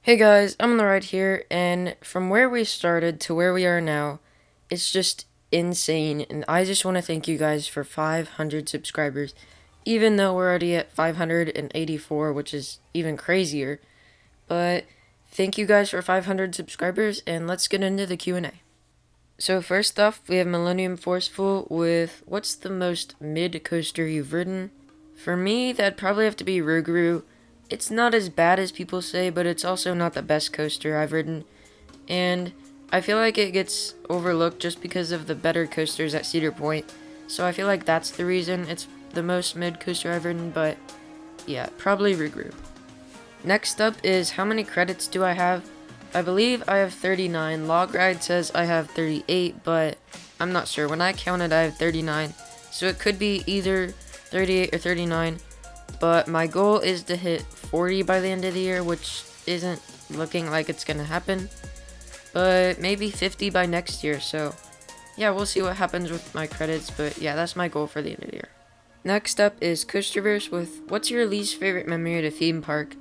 Hey guys, I'm on the ride here, and from where we started to where we are now, it's just insane, and I just want to thank you guys for 500 subscribers, even though we're already at 584, which is even crazier, but thank you guys for 500 subscribers, and let's get into the Q&A. So first off, we have Millennium Forceful with, what's the most mid-coaster you've ridden? For me, that'd probably have to be Rougarou. It's not as bad as people say, but it's also not the best coaster I've ridden. And I feel like it gets overlooked just because of the better coasters at Cedar Point. So I feel like that's the reason it's the most mid coaster I've ridden, but yeah, probably Rougarou. Next up is how many credits do I have? I believe I have 39. Log Ride says I have 38, but I'm not sure. When I counted, I have 39. So it could be either 38 or 39. But my goal is to hit 40 by the end of the year, which isn't looking like it's gonna happen. But maybe 50 by next year, so yeah, we'll see what happens with my credits, but yeah, that's my goal for the end of the year. Next up is Coasterverse with, what's your least favorite memory at a theme park?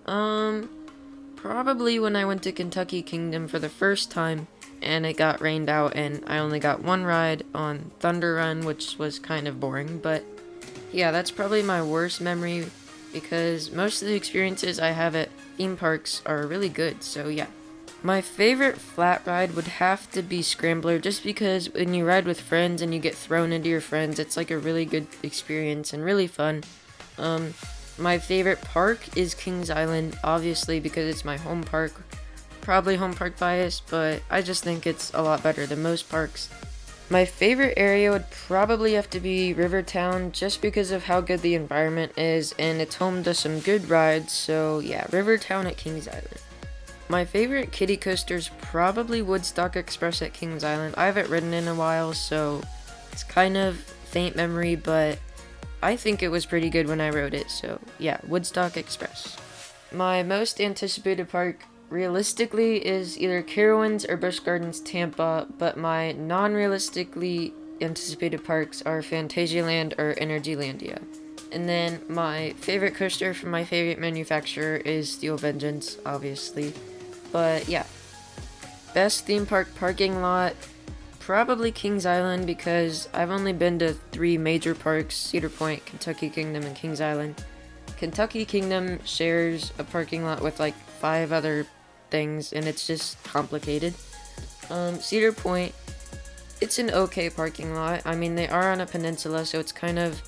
Probably when I went to Kentucky Kingdom for the first time, and it got rained out, and I only got one ride on Thunder Run, which was kind of boring, but yeah, that's probably my worst memory because most of the experiences I have at theme parks are really good, so yeah. My favorite flat ride would have to be Scrambler just because when you ride with friends and you get thrown into your friends, it's like a really good experience and really fun. My favorite park is Kings Island, obviously because it's my home park. Probably home park bias, but I just think it's a lot better than most parks. My favorite area would probably have to be Rivertown just because of how good the environment is and it's home to some good rides, so yeah, Rivertown at Kings Island. My favorite kiddie coaster is probably Woodstock Express at Kings Island. I haven't ridden in a while, so it's kind of faint memory, but I think it was pretty good when I rode it, so yeah, Woodstock Express. My most anticipated park realistically is either Carowinds or Busch Gardens Tampa, but my non-realistically anticipated parks are Fantasialand or Energylandia. And then my favorite coaster from my favorite manufacturer is Steel Vengeance, obviously. But yeah, best theme park parking lot, probably Kings Island because I've only been to 3 major parks, Cedar Point, Kentucky Kingdom, and Kings Island. Kentucky Kingdom shares a parking lot with like 5 other things, and it's just complicated. Cedar Point, it's an okay parking lot. I mean, they are on a peninsula, so it's kind of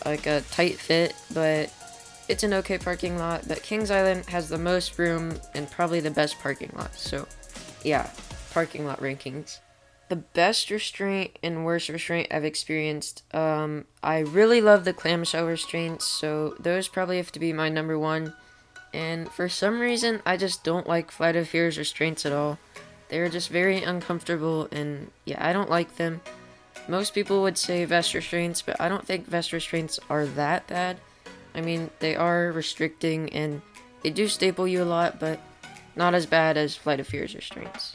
like a tight fit, but it's an okay parking lot. But Kings Island has the most room and probably the best parking lot. So, yeah, parking lot rankings. The best restraint and worst restraint I've experienced. I really love the clamshell restraints, so those probably have to be my number one. And for some reason, I just don't like Flight of Fear's restraints at all. They're just very uncomfortable, and yeah, I don't like them. Most people would say vest restraints, but I don't think vest restraints are that bad. I mean, they are restricting, and they do staple you a lot, but not as bad as Flight of Fear's restraints.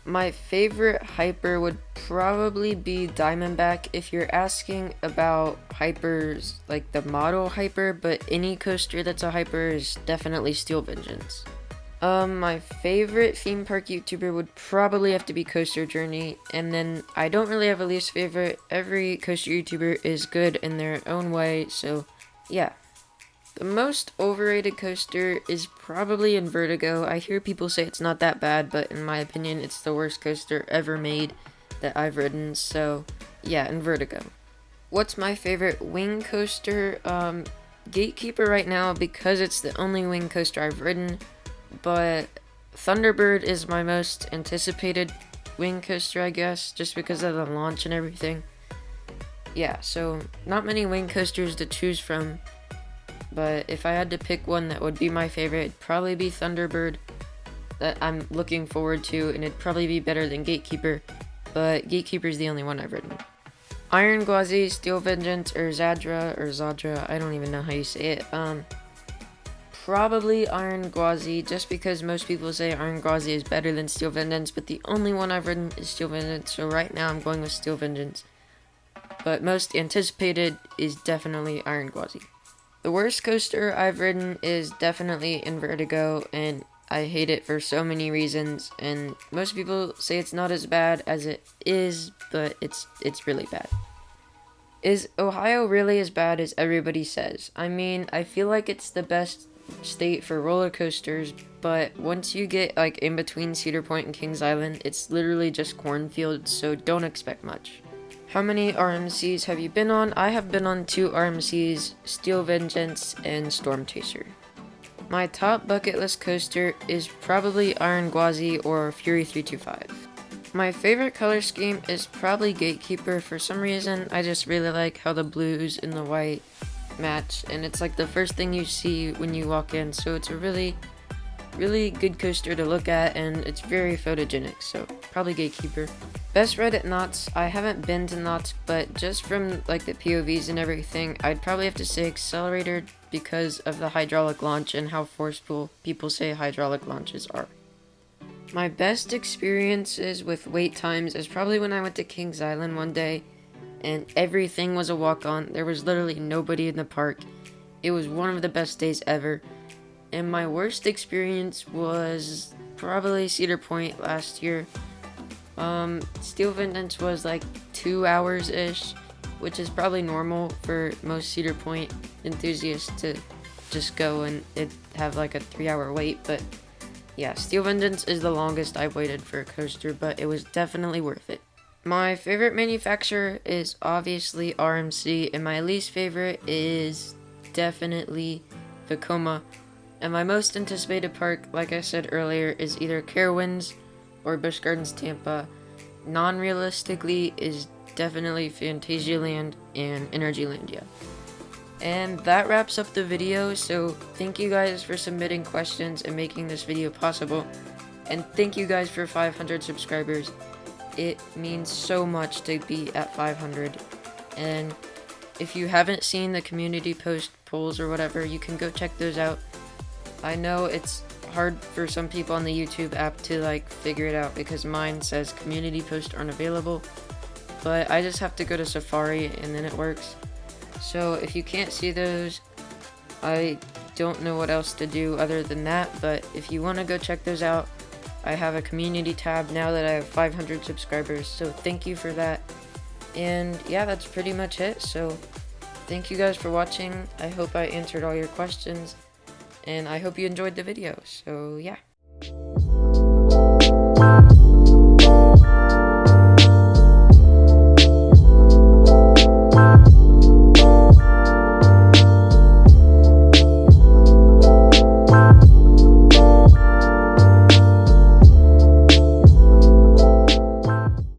My favorite hyper would probably be Diamondback if you're asking about hypers, like the model hyper, but any coaster that's a hyper is definitely Steel Vengeance. My favorite theme park YouTuber would probably have to be Coaster Journey, and then I don't really have a least favorite. Every coaster YouTuber is good in their own way, so yeah. The most overrated coaster is probably in Vertigo. I hear people say it's not that bad, but in my opinion, it's the worst coaster ever made that I've ridden, so yeah, in Vertigo. What's my favorite wing coaster? Gatekeeper right now because it's the only wing coaster I've ridden, but Thunderbird is my most anticipated wing coaster, I guess, just because of the launch and everything. Yeah, so not many wing coasters to choose from. But if I had to pick one that would be my favorite, it'd probably be Thunderbird, that I'm looking forward to, and it'd probably be better than Gatekeeper, but Gatekeeper's the only one I've ridden. Iron Gwazi, Steel Vengeance, or Zadra, I don't even know how you say it. Probably Iron Gwazi, just because most people say Iron Gwazi is better than Steel Vengeance, but the only one I've ridden is Steel Vengeance, so right now I'm going with Steel Vengeance. But most anticipated is definitely Iron Gwazi. The worst coaster I've ridden is definitely in Vertigo, and I hate it for so many reasons, and most people say it's not as bad as it is, but it's really bad. Is Ohio really as bad as everybody says? I mean, I feel like it's the best state for roller coasters, but once you get like in between Cedar Point and Kings Island, it's literally just cornfields, so don't expect much. How many RMCs have you been on? I have been on 2 RMCs, Steel Vengeance and Storm Chaser. My top bucket list coaster is probably Iron Gwazi or Fury 325. My favorite color scheme is probably Gatekeeper. For some reason, I just really like how the blues and the white match, and it's like the first thing you see when you walk in, so it's a really good coaster to look at, and it's very photogenic, so probably Gatekeeper. Best ride at Knott's, I haven't been to Knott's, but just from like the POVs and everything, I'd probably have to say Accelerator because of the hydraulic launch and how forceful people say hydraulic launches are. My best experiences with wait times is probably when I went to Kings Island one day and everything was a walk-on. There was literally nobody in the park. It was one of the best days ever. And my worst experience was probably Cedar Point last year. Steel Vengeance was like 2 hours-ish, which is probably normal for most Cedar Point enthusiasts to just go and have like a 3-hour wait, but yeah, Steel Vengeance is the longest I've waited for a coaster, but it was definitely worth it. My favorite manufacturer is obviously RMC, and my least favorite is definitely Vekoma. And my most anticipated park, like I said earlier, is either Carowinds or Busch Gardens Tampa. Non-realistically is definitely Fantasialand and Energylandia. And that wraps up the video, so thank you guys for submitting questions and making this video possible. And thank you guys for 500 subscribers. It means so much to be at 500. And if you haven't seen the community post polls or whatever, you can go check those out. I know it's hard for some people on the YouTube app to like figure it out because mine says community posts aren't available. But I just have to go to Safari and then it works. So if you can't see those, I don't know what else to do other than that, but if you want to go check those out, I have a community tab now that I have 500 subscribers, so thank you for that. And yeah, that's pretty much it, so thank you guys for watching. I hope I answered all your questions, and I hope you enjoyed the video, so yeah.